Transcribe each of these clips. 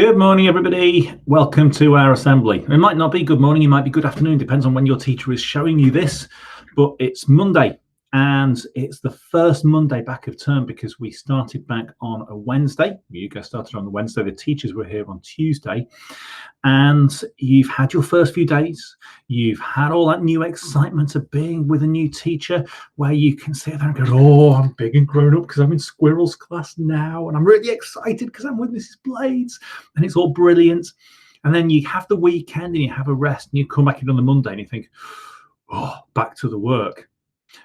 Good morning, everybody. Welcome to our assembly. It might not be good morning, it might be good afternoon, depends on when your teacher is showing you this, but it's Monday and it's the first Monday back of term because we started back on a Wednesday. You guys started on the Wednesday, the teachers were here on Tuesday, and you've had your first few days. You've had all that new excitement of being with a new teacher where you can sit there and go, oh, I'm big and grown up because I'm in Squirrel's class now, and I'm really excited because I'm with Mrs. Blades, and it's all brilliant. And then you have the weekend and you have a rest, and you come back in on the Monday and you think, oh, back to the work.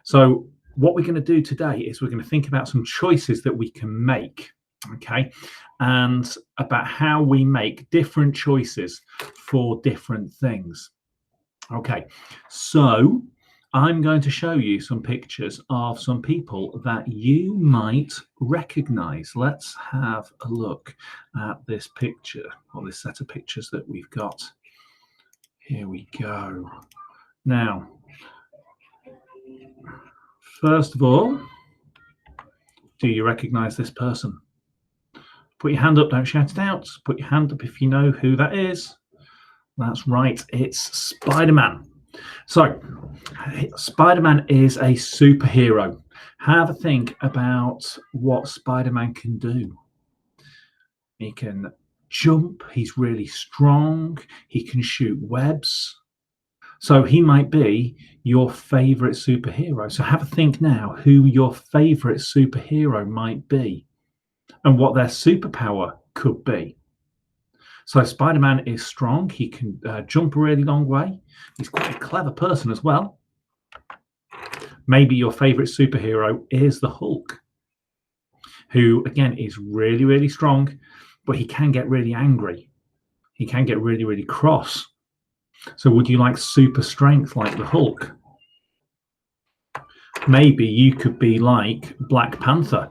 So what we're going to do today is we're going to think about some choices that we can make, okay, and about how we make different choices for different things. Okay, so I'm going to show you some pictures of some people that you might recognize. Let's have a look at this picture, or this set of pictures that we've got. Here we go. Now, first of all, do you recognize this person? Put your hand up, don't shout it out. Put your hand up if you know who that is. That's right, it's Spider-Man. So, Spider-Man is a superhero. Have a think about what Spider-Man can do. He can jump, he's really strong, he can shoot webs. So he might be your favorite superhero. So have a think now who your favorite superhero might be and what their superpower could be. So Spider-Man is strong. He can jump a really long way. He's quite a clever person as well. Maybe your favorite superhero is the Hulk, who, again, is really, really strong, but he can get really angry. He can get really, really cross. So would you like super strength like the Hulk? Maybe you could be like Black Panther,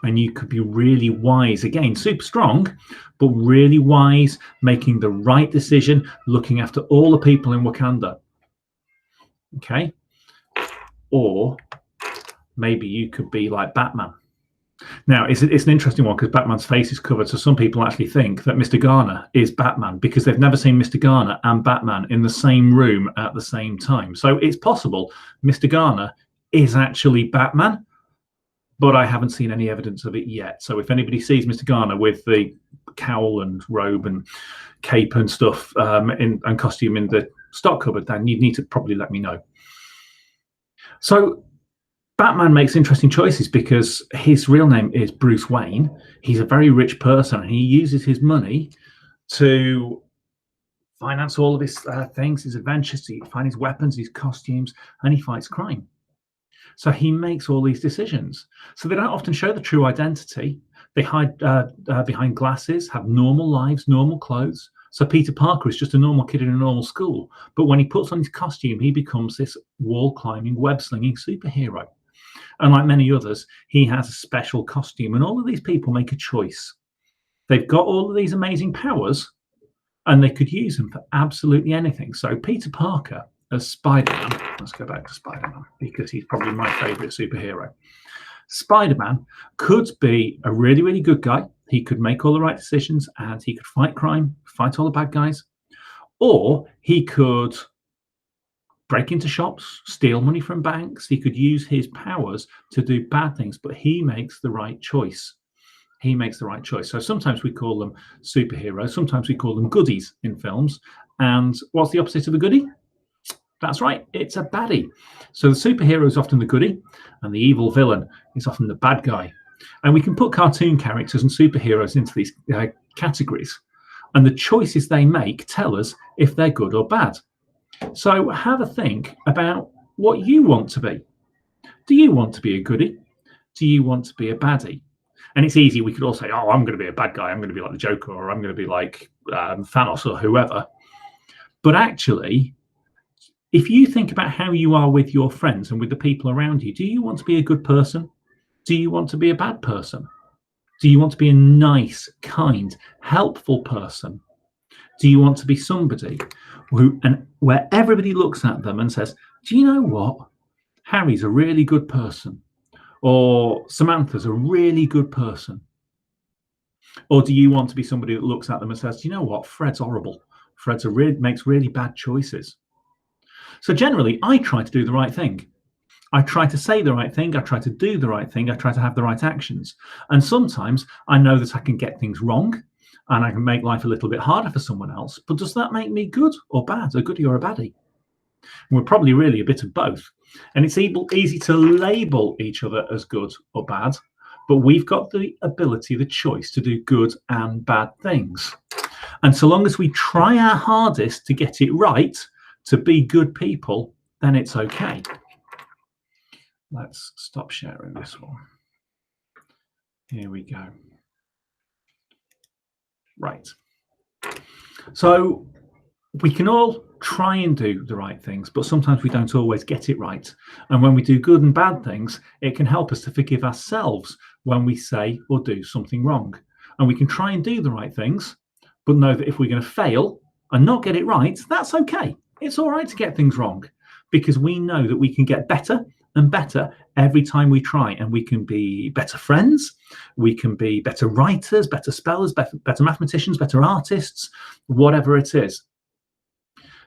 and you could be really wise, again, super strong, but really wise, making the right decision, looking after all the people in Wakanda. Okay? Or maybe you could be like Batman. Now, it's an interesting one because Batman's face is covered, so some people actually think that Mr. Garner is Batman because they've never seen Mr. Garner and Batman in the same room at the same time. So it's possible Mr. Garner is actually Batman, but I haven't seen any evidence of it yet. So if anybody sees Mr. Garner with the cowl and robe and cape and stuff and costume in the stock cupboard, then you need to probably let me know. So Batman makes interesting choices because his real name is Bruce Wayne. He's a very rich person, and he uses his money to finance all of his things, his adventures, to find his weapons, his costumes, and he fights crime. So he makes all these decisions. So they don't often show the true identity. They hide behind glasses, have normal lives, normal clothes. So Peter Parker is just a normal kid in a normal school. But when he puts on his costume, he becomes this wall-climbing, web-slinging superhero. And like many others, he has a special costume. And all of these people make a choice. They've got all of these amazing powers, and they could use them for absolutely anything. So Peter Parker as Spider-Man, let's go back to Spider-Man because he's probably my favorite superhero. Spider-Man could be a really, really good guy. He could make all the right decisions and he could fight crime, fight all the bad guys. Or he could break into shops, steal money from banks. He could use his powers to do bad things, but he makes the right choice. He makes the right choice. So sometimes we call them superheroes. Sometimes we call them goodies in films. And what's the opposite of a goodie? That's right, it's a baddie. So the superhero is often the goodie, and the evil villain is often the bad guy. And we can put cartoon characters and superheroes into these categories, and the choices they make tell us if they're good or bad. So have a think about what you want to be. Do you want to be a goodie? Do you want to be a baddie? And it's easy, we could all say, oh, I'm going to be a bad guy, I'm going to be like the Joker, or I'm going to be like Thanos or whoever. But actually, if you think about how you are with your friends and with the people around you, do you want to be a good person? Do you want to be a bad person? Do you want to be a nice, kind, helpful person? Do you want to be somebody where everybody looks at them and says, do you know what? Harry's a really good person, or Samantha's a really good person. Or do you want to be somebody that looks at them and says, you know what, Fred's horrible. Fred's makes really bad choices. So generally, I try to do the right thing. I try to say the right thing. I try to do the right thing. I try to have the right actions. And sometimes I know that I can get things wrong and I can make life a little bit harder for someone else. But does that make me good or bad, a goodie or a baddie? And we're probably really a bit of both. And it's easy to label each other as good or bad, but we've got the ability, the choice to do good and bad things. And so long as we try our hardest to get it right, to be good people, then it's okay. Let's stop sharing this one. Here we go. Right. So we can all try and do the right things, but sometimes we don't always get it right. And when we do good and bad things, it can help us to forgive ourselves when we say or do something wrong. And we can try and do the right things, but know that if we're going to fail and not get it right, that's okay. It's all right to get things wrong, because we know that we can get better and better every time we try, and we can be better friends, we can be better writers, better spellers, better mathematicians, better artists, whatever it is.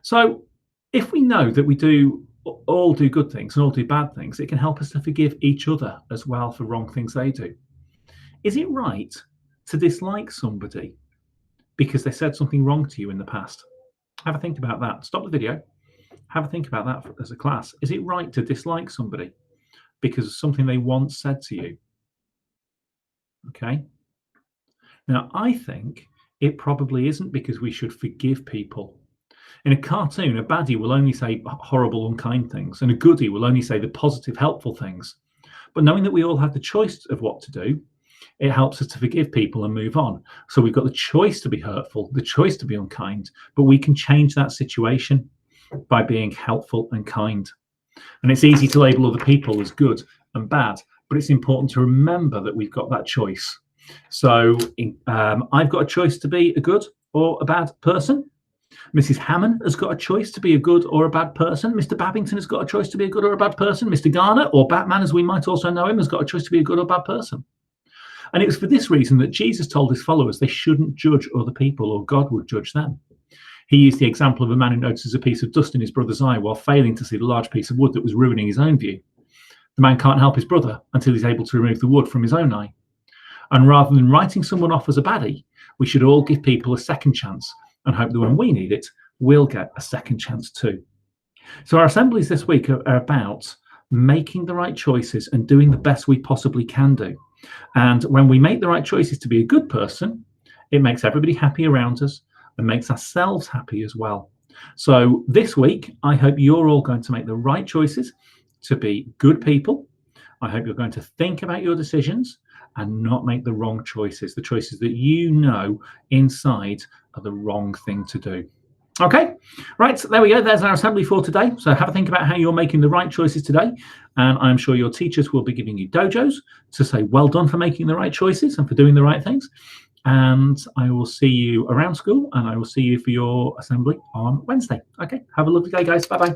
So if we know that we all do good things and all do bad things, it can help us to forgive each other as well for wrong things they do. Is it right to dislike somebody because they said something wrong to you in the past? Have a think about that. Stop the video. Have a think about that as a class. Is it right to dislike somebody because of something they once said to you? Okay. Now, I think it probably isn't, because we should forgive people. In a cartoon, a baddie will only say horrible, unkind things, and a goodie will only say the positive, helpful things. But knowing that we all have the choice of what to do, it helps us to forgive people and move on. So we've got the choice to be hurtful, the choice to be unkind, but we can change that situation by being helpful and kind. And it's easy to label other people as good and bad, but it's important to remember that we've got that choice. So I've got a choice to be a good or a bad person. Mrs. Hammond has got a choice to be a good or a bad person. Mr. Babington has got a choice to be a good or a bad person. Mr. Garner, or Batman as we might also know him, has got a choice to be a good or bad person. And it was for this reason that Jesus told his followers they shouldn't judge other people, or God would judge them. He used the example of a man who notices a piece of dust in his brother's eye while failing to see the large piece of wood that was ruining his own view. The man can't help his brother until he's able to remove the wood from his own eye. And rather than writing someone off as a baddie, we should all give people a second chance and hope that when we need it, we'll get a second chance too. So our assemblies this week are about making the right choices and doing the best we possibly can do. And when we make the right choices to be a good person, it makes everybody happy around us and makes ourselves happy as well. So this week, I hope you're all going to make the right choices to be good people. I hope you're going to think about your decisions and not make the wrong choices, the choices that you know inside are the wrong thing to do. Okay, right, so there we go. There's our assembly for today. So have a think about how you're making the right choices today. And I'm sure your teachers will be giving you dojos to say well done for making the right choices and for doing the right things. And I will see you around school, and I will see you for your assembly on Wednesday. Okay, have a lovely day, guys. Bye-bye.